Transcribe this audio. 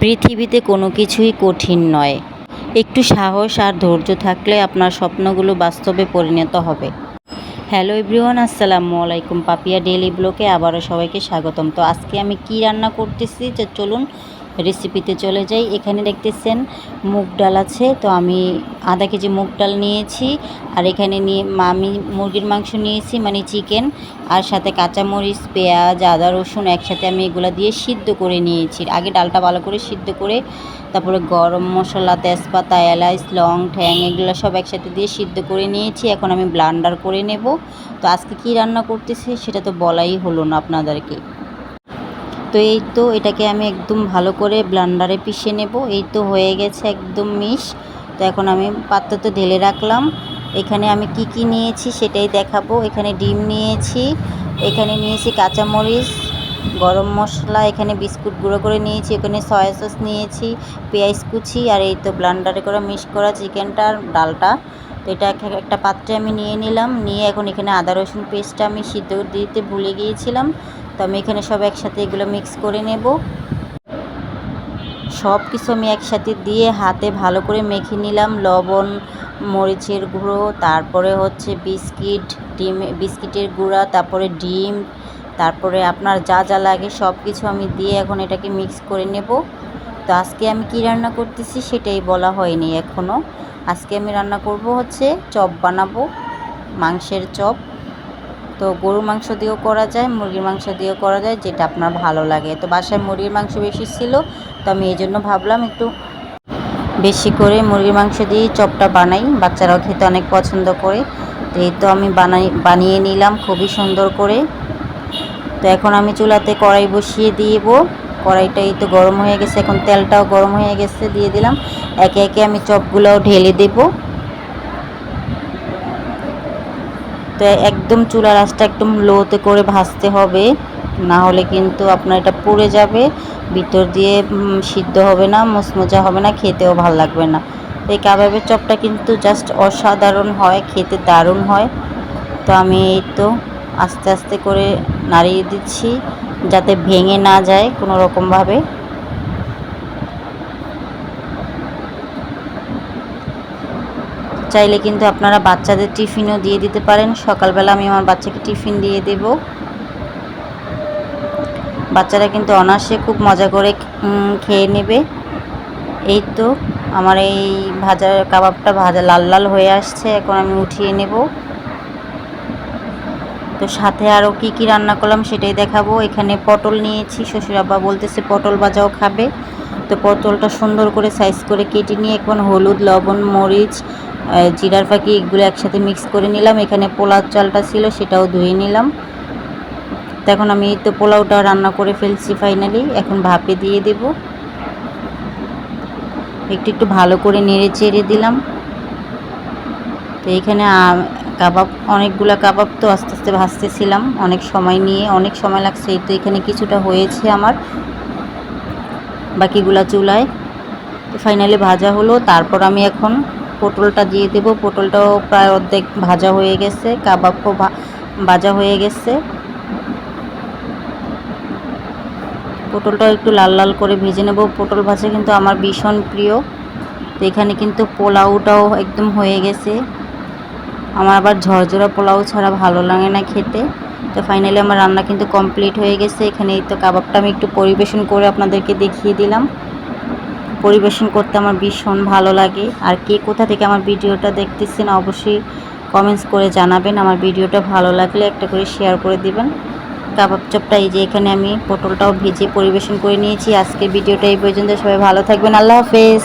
পৃথিবীতে কোনো কিছুই কঠিন নয়। একটু সাহস আর ধৈর্য থাকলে আপনার স্বপ্নগুলো বাস্তবে পরিণত হবে। হ্যালো এভরিওয়ান, আসসালামু আলাইকুম। পাপিয়া ডেইলি ব্লগে আবারও সবাইকে স্বাগতম। তো আজকে আমি কি রান্না করতেছি, যে চলুন রেসিপিতে চলে যাই। এখানে দেখতেছেন মুগ ডাল আছে, তো আমি আধা কেজি মুগ ডাল নিয়েছি। আর এখানে আমি মুরগির মাংস নিয়েছি, মানে চিকেন, আর সাথে কাঁচামরিচ, পেঁয়াজ, আদা, রসুন একসাথে আমি এগুলো দিয়ে সিদ্ধ করে নিয়েছি। আগে ডালটা ভালো করে সিদ্ধ করে তারপরে গরম মশলা, তেজপাতা, এলাচ, লং, ঠ্যাং এগুলো সব একসাথে দিয়ে সিদ্ধ করে নিয়েছি। এখন আমি ব্লান্ডার করে নেব। তো আজকে কি রান্না করতেছি সেটা তো বলাই হলো না আপনাদেরকে। তো এই তো এটাকে আমি একদম ভালো করে ব্লান্ডারে পিষে নেব। এই তো হয়ে গেছে একদম মিশ। তো এখন আমি পাত্রতে ঢেলে রাখলাম। এখানে আমি কি কি নিয়েছি সেটাই দেখাবো। এখানে ডিম নিয়েছি, এখানে নিয়েছি কাঁচামরিচ, গরম মশলা, এখানে বিস্কুট গুঁড়ো করে নিয়েছি, এখানে সয়া সস নিয়েছি, পেঁয়াজ কুচি, আর এই তো ব্লান্ডারে করে মিক্স করা চিকেনটা আর ডালটা। তো এটা একটা পাত্রে আমি নিয়ে নিলাম। নিয়ে এখন এখানে আদা রসুন পেস্টটা আমি সিদ্ধ দিতে ভুলে গিয়েছিলাম। তো আমি এখানে সব একসাথে এগুলো মিক্স করে নেব। সব কিছু আমি একসাথে দিয়ে হাতে ভালো করে মেখে নিলাম। লবণ, মরিচের গুঁড়ো, তারপরে হচ্ছে বিস্কিটের গুঁড়া, তারপরে ডিম, তারপরে আপনার যা যা লাগে সব কিছু আমি দিয়ে এখন এটাকে মিক্স করে নেব। তো আজকে আমি কি রান্না করতেছি সেটাই বলা হয়নি এখনও। আজকে আমি রান্না করব হচ্ছে চপ বানাবো, মাংসের চপ। তো গরুর মাংস দিয়েও করা যায়, মুরগির মাংস দিয়েও করা যায়, যেটা আপনার ভালো লাগে। তো বাসায় মুরগির মাংস বেশি ছিল, তো আমি এই জন্য ভাবলাম একটু বেশি করে মুরগির মাংস দিয়ে চপটা বানাই। বাচ্চারাও খেতে অনেক পছন্দ করে। তো এই তো আমি বানিয়ে নিলাম খুবই সুন্দর করে। তো এখন আমি চুলাতে কড়াই বসিয়ে দিব। কড়াইটা এই তো গরম হয়ে গেছে, এখন তেলটাও গরম হয়ে গেছে, দিয়ে দিলাম। একে একে আমি চপগুলোও ঢেলে দেব। তো একদম চুলার আঁচটা একদম লোতে করে ভাজতে হবে, না হলে কিন্তু আপনার এটা পুড়ে যাবে, ভিতর দিয়ে সিদ্ধ হবে না, মুচমুচা হবে না, খেতেও ভালো লাগবে না। তো এই কাবাবের চপটা কিন্তু জাস্ট অসাধারণ হয়, খেতে দারুণ হয়। তো আমি এই তো আস্তে আস্তে করে নাড়িয়ে দিচ্ছি যাতে ভেঙে না যায় কোনো রকমভাবে। চাইলে কিন্তু আপনারা বাচ্চাদের টিফিনও দিয়ে দিতে পারেন। সকালবেলা আমি আমার বাচ্চাকে টিফিন দিয়ে দেব। বাচ্চারা কিন্তু অনায়াসে খুব মজা করে খেয়ে নেবে। এই তো আমার এই কাবাবটা ভাজা লাল লাল হয়ে আসছে, এখন আমি উঠিয়ে নেব। তো সাথে আরও কি কি রান্না করলাম সেটাই দেখাবো। এখানে পটল নিয়েছি, শ্বশুর আব্বা বলতেছে পটল ভাজাও খাবে। তো পটলটা সুন্দর করে সাইজ করে কেটে নিয়ে এখন হলুদ, লবণ, মরিচ, জিরার ফাঁকি এগুলো একসাথে মিক্স করে নিলাম। এখানে পোলাও চালটা ছিল সেটাও ধুয়ে নিলাম। তো এখন আমি এই তো পোলাওটা রান্না করে ফেলছি ফাইনালি। এখন ভাপে দিয়ে দেব। একটু একটু ভালো করে নেড়ে চেড়ে দিলাম। তো এইখানে অনেকগুলা কাবাব, তো আস্তে আস্তে ভাজতেছিলাম অনেক সময় নিয়ে, অনেক সময় লাগছে। এই তো এখানে কিছুটা হয়েছে আমার, বাকিগুলা চুলায়। তো ফাইনালি ভাজা হলো। তারপর আমি এখন পটলটা দিয়ে দেব। পটলটাও প্রায় অর্ধেক ভাজা হয়ে গেছে, কাবাবও ভাজা হয়ে গেছে। পটলটাও একটু লাল লাল করে ভেজে নেব। পটল ভাজা কিন্তু আমার ভীষণ প্রিয়। তো এখানে কিন্তু পোলাওটাও একদম হয়ে গেছে। আমার আবার ঝরঝরা পোলাও ছাড়া ভালো লাগে না খেতে। তো ফাইনালি আমার রান্না কিন্তু কমপ্লিট হয়ে গেছে। এখানে এই তো কাবাবটা আমি একটু পরিবেশন করে আপনাদেরকে দেখিয়ে দিলাম। পরিবেশন করতে আমার ভীষণ ভালো লাগে। আর কে কোথা থেকে আমার ভিডিওটা দেখতেছেন অবশ্যই কমেন্টস করে জানাবেন। আমার ভিডিওটা ভালো লাগলে একটা করে শেয়ার করে দিবেন। কাবাব চপটা এই যে এখানে আমি পটলটাও ভেজে পরিবেশন করে নিয়েছি। আজকের ভিডিওটা এই পর্যন্ত। সবাই ভালো থাকবেন। আল্লাহ হাফেজ।